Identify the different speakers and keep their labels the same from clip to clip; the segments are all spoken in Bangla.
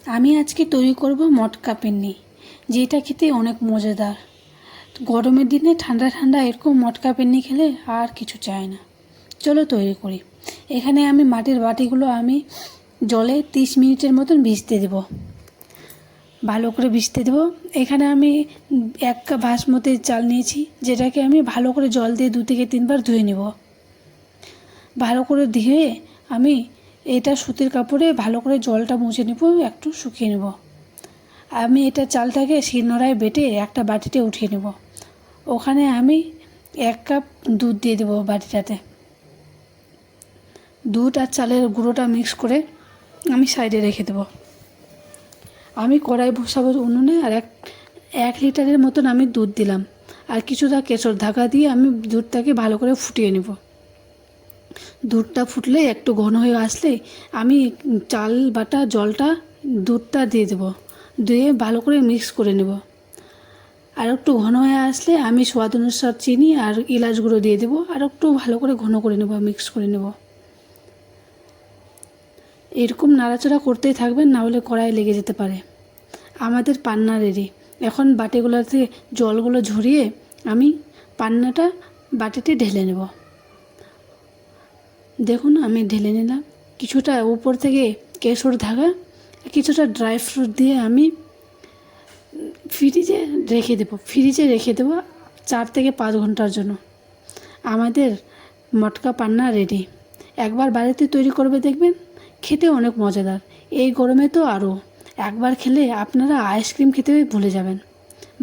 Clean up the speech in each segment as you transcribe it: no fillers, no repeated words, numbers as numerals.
Speaker 1: আমি আজকে তৈরি করব মটকা পেন্নি, যেটা খেতে অনেক মজাদার। গরমের দিনে ঠান্ডা ঠান্ডা এরকম মটকা পেন্নি খেলে আর কিছু চাই না। চলো তৈরি করি। এখানে আমি মাটির বাটিগুলো জলে 30 মিনিটের মতন ভিজতে দেব, ভালো করে ভিজতে দেব। এখানে আমি 1 কাপ বাসমতি চাল নিয়েছি, যেটাকে আমি ভালো করে জল দিয়ে 2 থেকে 3 বার ধুয়ে নেব। ভালো করে ধুয়ে আমি এটা সুতির কাপড়ে ভালো করে জলটা মুছে নেব, একটু শুকিয়ে নেব। আমি এটা চালটাকে শিলনোড়ায় বেটে একটা বাটিতে উঠিয়ে নেব। ওখানে আমি 1 কাপ দুধ দিয়ে দেবো বাটিটাতে। দুধ আর চালের গুঁড়োটা মিক্স করে আমি সাইডে রেখে দেবো। আমি কড়াই বসাবো উনুনে, আর 1 লিটারের মতন আমি দুধ দিলাম, আর কিছুটা কেশর ঢাকা দিয়ে আমি দুধটাকে ভালো করে ফুটিয়ে নেব। দুধটা ফুটলে একটু ঘন হয়ে আসলে আমি চাল বাটা জলটা দুধটা দিয়ে দেবো, দিয়ে ভালো করে মিক্স করে নেব। আর একটু ঘন হয়ে আসলে আমি স্বাদ অনুসার চিনি আর এলাচ গুঁড়ো দিয়ে দেবো, আর একটু ভালো করে ঘন করে নেব, মিক্স করে নেব। এরকম নাড়াচাড়া করতেই থাকবেন, না হলে কড়াইয়ে লেগে যেতে পারে। আমাদের পান্না রেডি। এখন বাটিগুলোতে জলগুলো ঝরিয়ে আমি পান্নাটা বাটিতে ঢেলে নেব। দেখুন আমি ঢেলে নিলাম। কিছুটা উপর থেকে কেশর ঢাকা, কিছুটা ড্রাই ফ্রুট দিয়ে আমি ফ্রিজে রেখে দেবো 4 থেকে 5 ঘন্টার জন্য। আমাদের মটকা পান্না রেডি। একবার বাড়িতে তৈরি করবে, দেখবেন খেতে অনেক মজাদার। এই গরমে তো আরও। একবার খেলে আপনারা আইসক্রিম খেতে ভুলে যাবেন।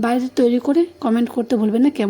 Speaker 1: বাড়িতে তৈরি করে কমেন্ট করতে ভুলবেন না কেমন